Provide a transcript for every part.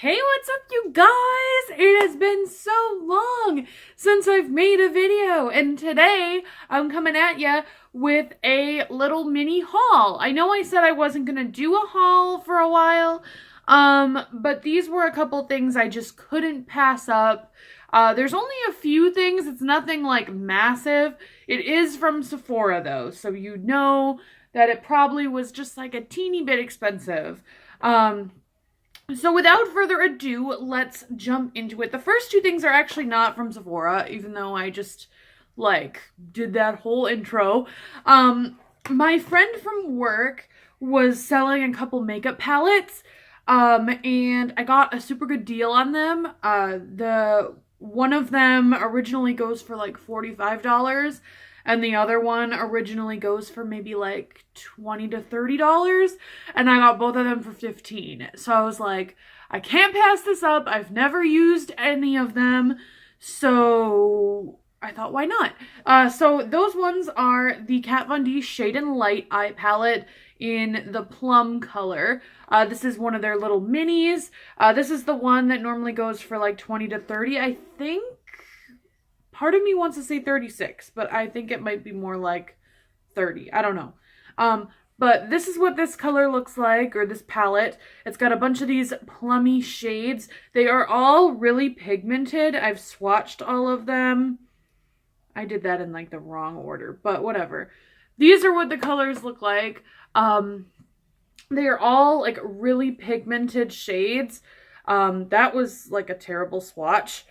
Hey, what's up, you guys? It has been so long since I've made a video, and today I'm coming at you with a little mini haul. I know I said I wasn't gonna do a haul for a while, but these were a couple things I just couldn't pass up. There's only a few things. It's nothing like massive. It is from Sephora though, so you know that it probably was just like a teeny bit expensive. So without further ado, let's jump into it. The first two things are actually not from Sephora, even though I just, did that whole intro. My friend from work was selling a couple makeup palettes, and I got a super good deal on them. One of them originally goes for like $45, and the other one originally goes for maybe like $20 to $30, and I got both of them for $15. So I was like, I can't pass this up. I've never used any of them, so I thought, why not? So those ones are the Kat Von D Shade and Light Eye Palette in the plum color. This is one of their little minis. This is the one that normally goes for like $20 to $30, I think. Part of me wants to say 36, but I think it might be more like 30. I don't know. But this is what this color looks like, or this palette. It's got a bunch of these plummy shades. They are all really pigmented. I've swatched all of them. I did that in like the wrong order, but whatever. These are what the colors look like. They are all like really pigmented shades. That was like a terrible swatch.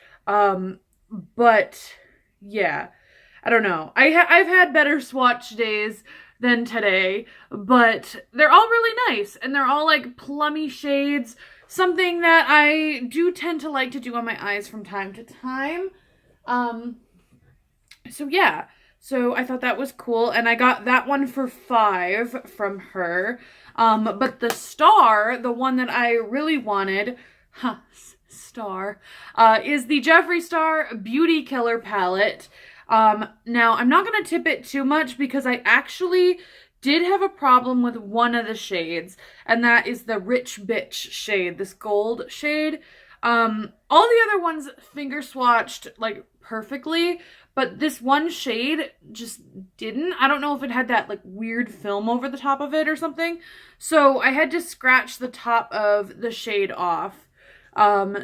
But yeah, I don't know. I've had better swatch days than today, but they're all really nice, and they're all like plummy shades, something that I do tend to like to do on my eyes from time to time. So yeah, so I thought that was cool, and I got that one for $5 from her. But the star, the one that I really wanted, is the Jeffree Star Beauty Killer palette. Now, I'm not going to tip it too much because I actually did have a problem with one of the shades, and that is the Rich Bitch shade, this gold shade. All the other ones finger swatched like perfectly, but this one shade just didn't. I don't know if it had that like weird film over the top of it or something. So I had to scratch the top of the shade off.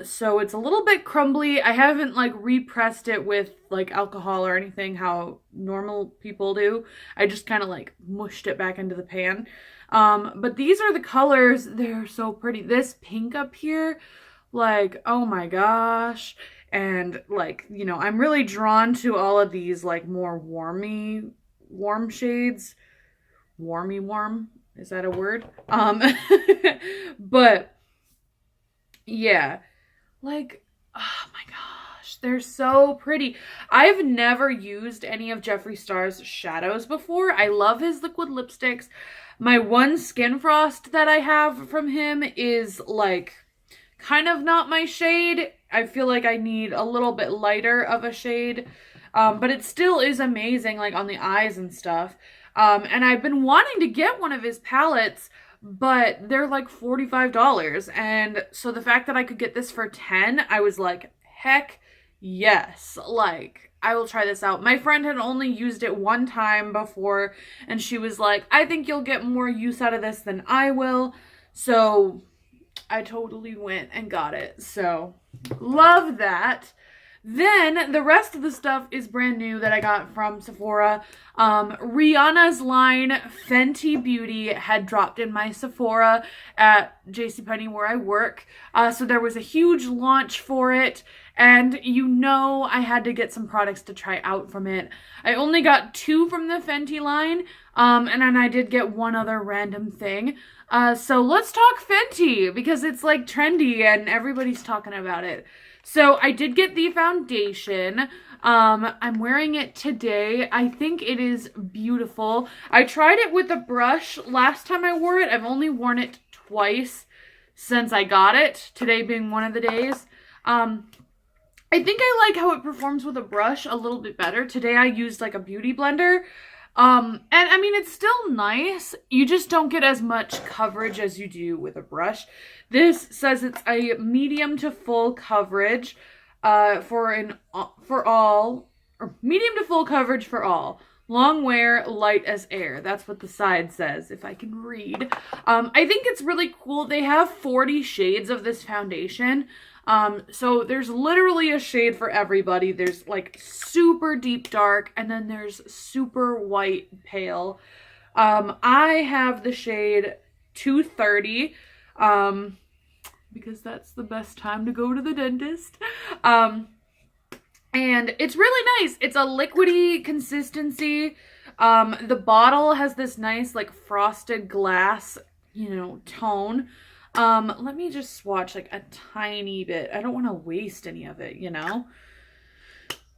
So it's a little bit crumbly. I haven't like repressed it with like alcohol or anything how normal people do. I just kind of like mushed it back into the pan. But these are the colors. They're so pretty. This pink up here, like, oh my gosh. And like, you know, I'm really drawn to all of these like more warm shades. Warm. Is that a word? But yeah, like, oh my gosh, they're so pretty. I've never used any of Jeffree Star's shadows before. I love his liquid lipsticks. My one Skin Frost that I have from him is like kind of not my shade. I feel like I need a little bit lighter of a shade, but it still is amazing, like on the eyes and stuff. And I've been wanting to get one of his palettes, but they're like $45. And so the fact that I could get this for $10, I was like, heck yes. Like, I will try this out. My friend had only used it one time before, and she was like, I think you'll get more use out of this than I will. So I totally went and got it. So love that. Then the rest of the stuff is brand new that I got from Sephora. Rihanna's line Fenty Beauty had dropped in my Sephora at JCPenney where I work. So there was a huge launch for it, and you know I had to get some products to try out from it. I only got 2 from the Fenty line, and then I did get one other random thing. So let's talk Fenty because it's like trendy and everybody's talking about it. So I did get the foundation. I'm wearing it today. I think it is beautiful. I tried it with a brush last time I wore it. I've only worn it twice since I got it, today being one of the days. I think I like how it performs with a brush a little bit better. Today I used like a beauty blender. And I mean, it's still nice. You just don't get as much coverage as you do with a brush. This says it's a medium to full coverage, for all, or medium to full coverage for all. Long wear, light as air. That's what the side says, if I can read. I think it's really cool. They have 40 shades of this foundation. So there's literally a shade for everybody. There's like super deep dark, and then there's super white pale. I have the shade 230, because that's the best time to go to the dentist. And it's really nice. It's a liquidy consistency. The bottle has this nice like frosted glass, tone. Let me just swatch like a tiny bit. I don't want to waste any of it,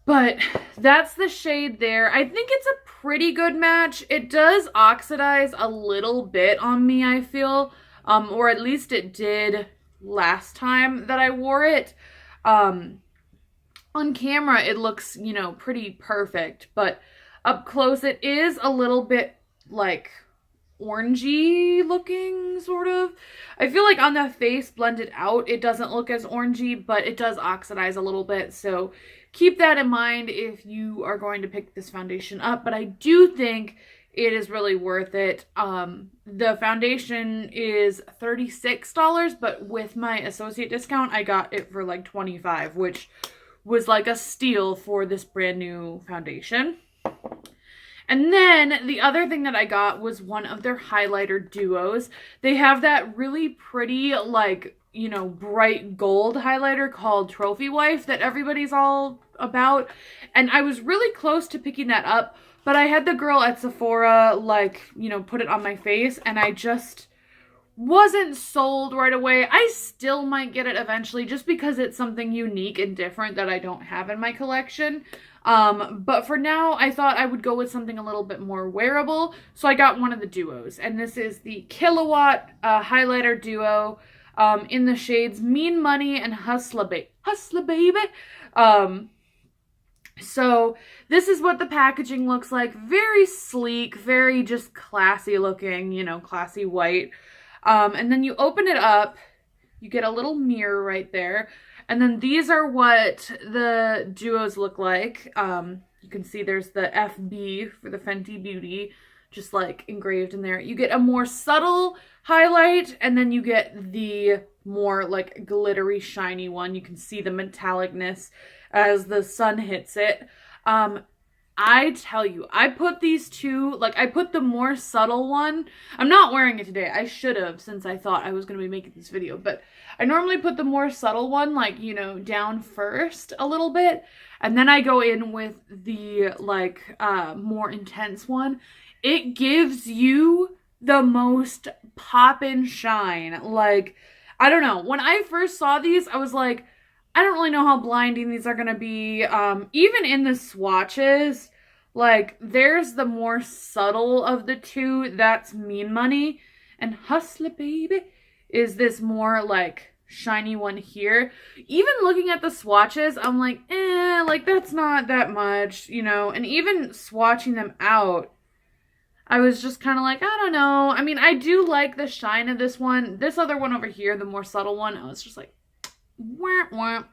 But that's the shade there. I think it's a pretty good match. It does oxidize a little bit on me, I feel. Or at least it did last time that I wore it. On camera, it looks, pretty perfect. But up close, it is a little bit like orangey looking, sort of. I feel like on the face blended out, it doesn't look as orangey, but it does oxidize a little bit. So keep that in mind if you are going to pick this foundation up. But I do think it is really worth it. The foundation is $36, but with my associate discount, I got it for like $25, which was like a steal for this brand new foundation. And then the other thing that I got was one of their highlighter duos. They have that really pretty, like, bright gold highlighter called Trophy Wife that everybody's all about. And I was really close to picking that up, but I had the girl at Sephora, like, put it on my face, and I just wasn't sold right away. I still might get it eventually just because it's something unique and different that I don't have in my collection. But for now, I thought I would go with something a little bit more wearable. So I got one of the duos, and this is the Kilowatt highlighter duo in the shades Mean Money and Hustler Baby. So this is what the packaging looks like. Very sleek, very just classy looking, classy white. And then you open it up, you get a little mirror right there. And then these are what the duos look like. You can see there's the FB for the Fenty Beauty, just like engraved in there. You get a more subtle highlight, and then you get the more like glittery, shiny one. You can see the metallicness as the sun hits it. I tell you, I put these two, like I put the more subtle one. I'm not wearing it today. I should have, since I thought I was going to be making this video. But I normally put the more subtle one, like, down first a little bit. And then I go in with the, like, more intense one. It gives you the most pop and shine. Like, I don't know. When I first saw these, I was like, I don't really know how blinding these are going to be. Even in the swatches, like, there's the more subtle of the two. That's Mean Money. And Hustler Baby is this more, like, shiny one here. Even looking at the swatches, I'm like, like, that's not that much, And even swatching them out, I was just kind of like, I don't know. I mean, I do like the shine of this one. This other one over here, the more subtle one, I was just like, wah, wah.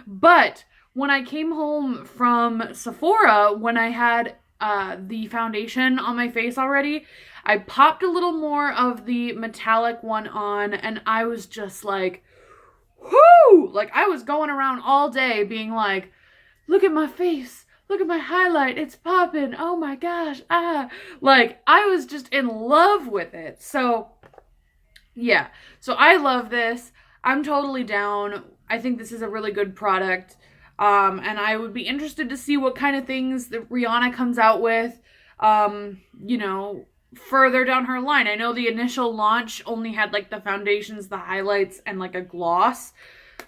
But when I came home from Sephora, when I had the foundation on my face already, I popped a little more of the metallic one on, and I was just like, whoo! Like, I was going around all day being like, look at my face. Look at my highlight. It's popping. Oh my gosh. Like, I was just in love with it. So, yeah. So, I love this. I'm totally down. I think this is a really good product. And I would be interested to see what kind of things that Rihanna comes out with, further down her line. I know the initial launch only had, like, the foundations, the highlights, and, like, a gloss.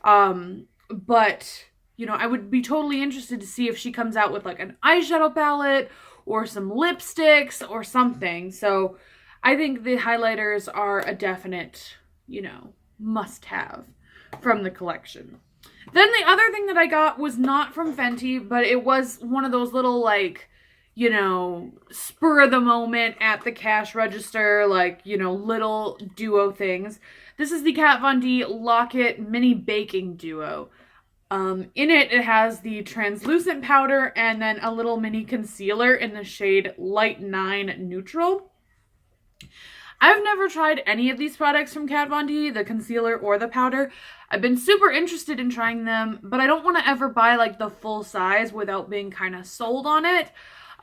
But, I would be totally interested to see if she comes out with, like, an eyeshadow palette or some lipsticks or something. So, I think the highlighters are a definite, must-have from the collection. Then the other thing that I got was not from Fenty, but it was one of those little, like, you know, spur of the moment at the cash register, like, you know, little duo things. This is the Kat Von D Lock-It Mini Baking Duo. In it has the translucent powder and then a little mini concealer in the shade Light 9 Neutral. I've never tried any of these products from Kat Von D, the concealer or the powder. I've been super interested in trying them, but I don't want to ever buy like the full size without being kind of sold on it.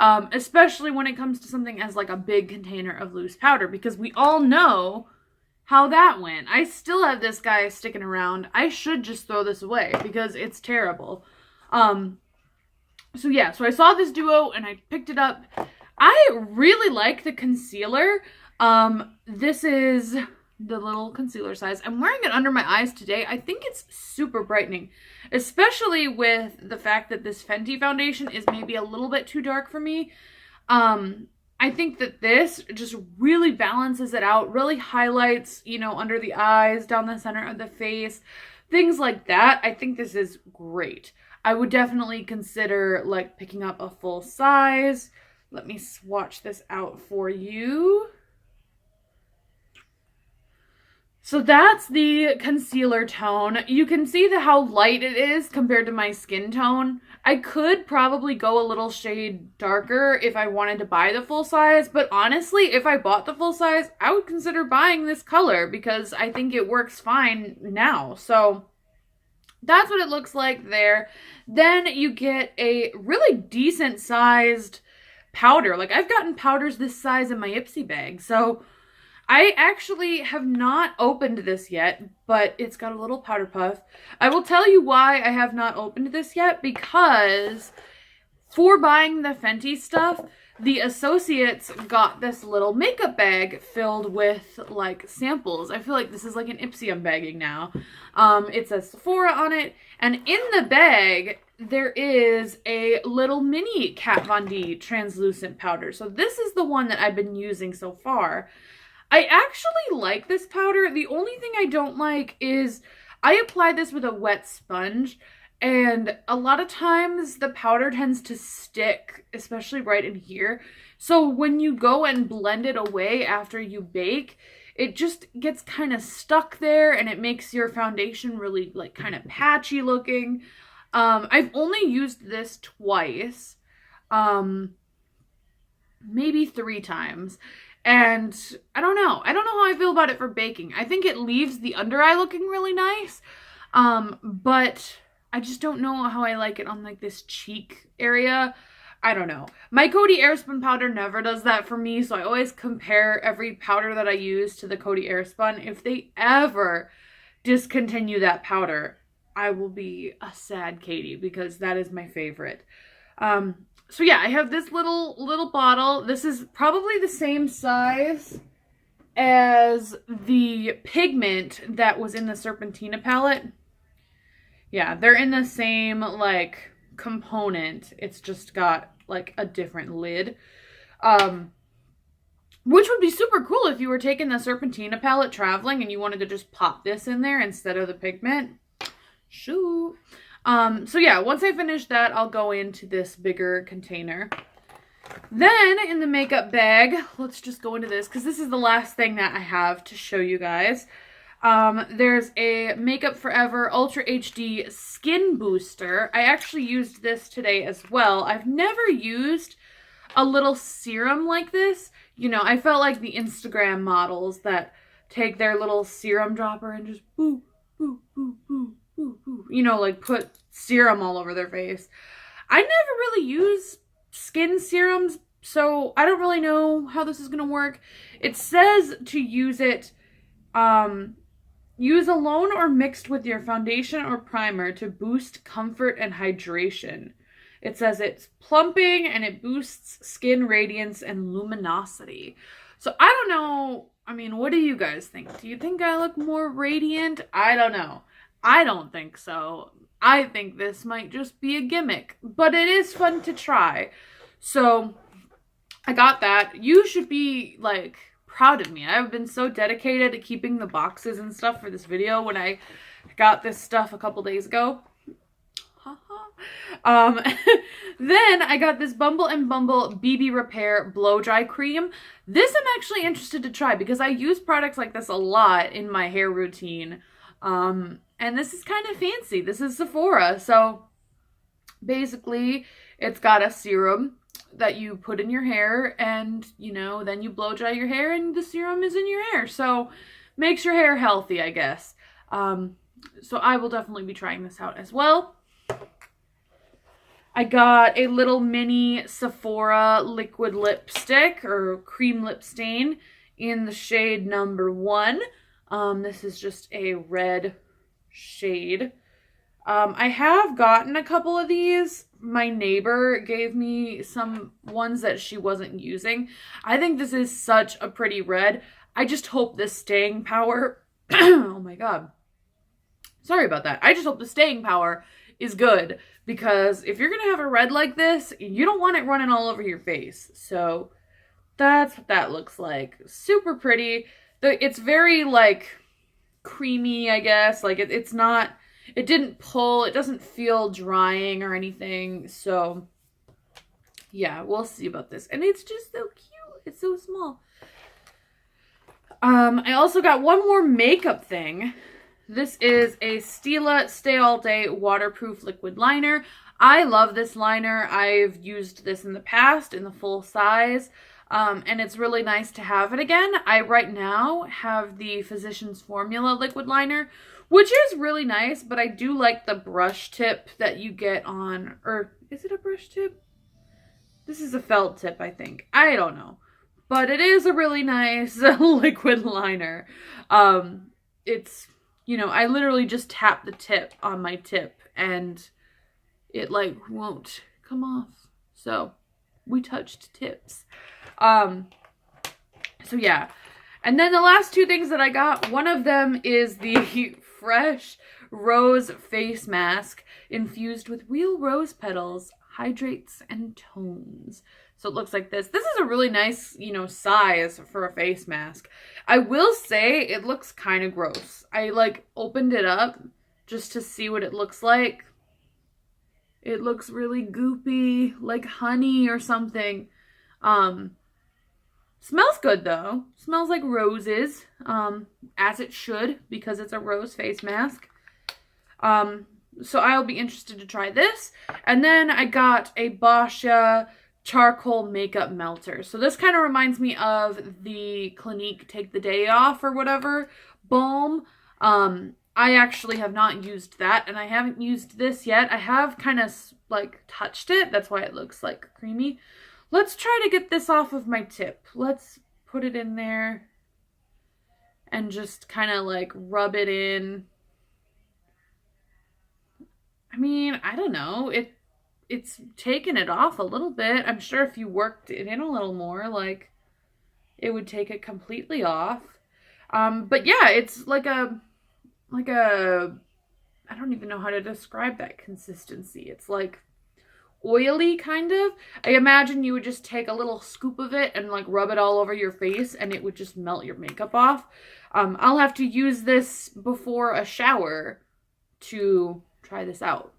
Especially when it comes to something as like a big container of loose powder, because we all know how that went. I still have this guy sticking around. I should just throw this away because it's terrible. So yeah, so I saw this duo and I picked it up. I really like the concealer. This is the little concealer size. I'm wearing it under my eyes today. I think it's super brightening, especially with the fact that this Fenty foundation is maybe a little bit too dark for me. I think that this just really balances it out, really highlights, you know, under the eyes, down the center of the face, things like that. I think this is great. I would definitely consider like picking up a full size. Let me swatch this out for you. So that's the concealer tone. You can see how light it is compared to my skin tone. I could probably go a little shade darker if I wanted to buy the full size, but honestly, if I bought the full size, I would consider buying this color because I think it works fine now. So that's what it looks like there. Then you get a really decent sized powder. Like I've gotten powders this size in my Ipsy bag, so I actually have not opened this yet, but it's got a little powder puff. I will tell you why I have not opened this yet, because for buying the Fenty stuff, the associates got this little makeup bag filled with like samples. I feel like this is like an Ipsy I'm bagging now. It says Sephora on it, and in the bag there is a little mini Kat Von D translucent powder. So this is the one that I've been using so far. I actually like this powder. The only thing I don't like is I apply this with a wet sponge, and a lot of times the powder tends to stick, especially right in here. So when you go and blend it away after you bake, it just gets kind of stuck there and it makes your foundation really like kind of patchy looking. I've only used this twice, maybe 3 times. And I don't know. I don't know how I feel about it for baking. I think it leaves the under eye looking really nice. But I just don't know how I like it on like this cheek area. I don't know. My Coty Airspun powder never does that for me. So I always compare every powder that I use to the Coty Airspun. If they ever discontinue that powder, I will be a sad Katie because that is my favorite. So yeah, I have this little bottle. This is probably the same size as the pigment that was in the Serpentina palette. Yeah, they're in the same like component. It's just got like a different lid. Which would be super cool if you were taking the Serpentina palette traveling and you wanted to just pop this in there instead of the pigment. Shoot. So yeah, once I finish that, I'll go into this bigger container. Then in the makeup bag, let's just go into this because this is the last thing that I have to show you guys. There's a Makeup Forever Ultra HD Skin Booster. I actually used this today as well. I've never used a little serum like this. You know, I felt like the Instagram models that take their little serum dropper and just boo, boo, boo, boo. You know, like put serum all over their face. I never really use skin serums, so I don't really know how this is going to work. It says to use it, use alone or mixed with your foundation or primer to boost comfort and hydration. It says it's plumping and it boosts skin radiance and luminosity. So I don't know. I mean, what do you guys think? Do you think I look more radiant? I don't know. I don't think so. I think this might just be a gimmick, but it is fun to try. So I got that. You should be like proud of me. I've been so dedicated to keeping the boxes and stuff for this video when I got this stuff a couple days ago. Um, then I got this Bumble and Bumble BB Repair Blow Dry Cream. This I'm actually interested to try because I use products like this a lot in my hair routine. And this is kind of fancy. This is Sephora. So basically it's got a serum that you put in your hair and, you know, then you blow dry your hair and the serum is in your hair. So makes your hair healthy, I guess. So I will definitely be trying this out as well. I got a little mini Sephora liquid lipstick or cream lip stain in the shade number 1. This is just a red shade. I have gotten a couple of these. My neighbor gave me some ones that she wasn't using. I think this is such a pretty red. I just hope the staying power, oh my God. Sorry about that. I just hope the staying power is good because if you're going to have a red like this, you don't want it running all over your face. So that's what that looks like. Super pretty. It's very like creamy, I guess. Like it's not, it didn't pull, it doesn't feel drying or anything. So yeah, we'll see about this. And it's just so cute. It's so small. I also got one more makeup thing. This is a Stila Stay All Day Waterproof Liquid Liner. I love this liner. I've used this in the past in the full size. And it's really nice to have it again. I right now have the Physicians Formula liquid liner, which is really nice, but I do like the brush tip that you get on, or is it a brush tip? This is a felt tip, I think. I don't know. But it is a really nice liquid liner. It's, you know, I literally just tap the tip on my tip and it like won't come off. So we touched tips. So yeah. And then the last two things that I got, one of them is the Fresh Rose Face Mask infused with real rose petals, hydrates, and tones. So it looks like this. This is a really nice, you know, size for a face mask. I will say it looks kind of gross. I like opened it up just to see what it looks like. It looks really goopy, like honey or something. Smells good though. Smells like roses, as it should because it's a rose face mask. So I'll be interested to try this. And then I got a Boscia charcoal makeup melter. So this kind of reminds me of the Clinique Take the Day Off or whatever balm. I actually have not used that and I haven't used this yet. I have kind of like touched it. That's why it looks like creamy. Let's try to get this off of my tip. Let's put it in there and just kind of like rub it in. I mean, I don't know. It's taken it off a little bit. I'm sure if you worked it in a little more, like, it would take it completely off. But yeah, it's like a, I don't even know how to describe that consistency. It's like oily, kind of. I imagine you would just take a little scoop of it and like rub it all over your face and it would just melt your makeup off. I'll have to use this before a shower to try this out.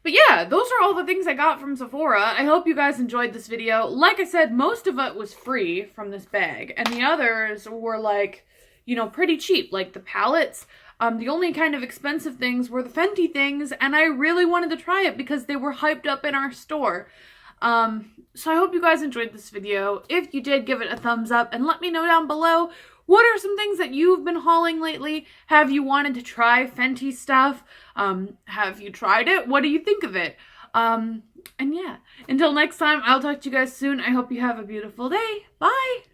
But yeah, those are all the things I got from Sephora. I hope you guys enjoyed this video. Like I said, most of it was free from this bag. And the others were like, you know, pretty cheap. Like the palettes. The only kind of expensive things were the Fenty things. And I really wanted to try it because they were hyped up in our store. So I hope you guys enjoyed this video. If you did, give it a thumbs up. And let me know down below, what are some things that you've been hauling lately? Have you wanted to try Fenty stuff? Have you tried it? What do you think of it? And yeah, until next time, I'll talk to you guys soon. I hope you have a beautiful day. Bye!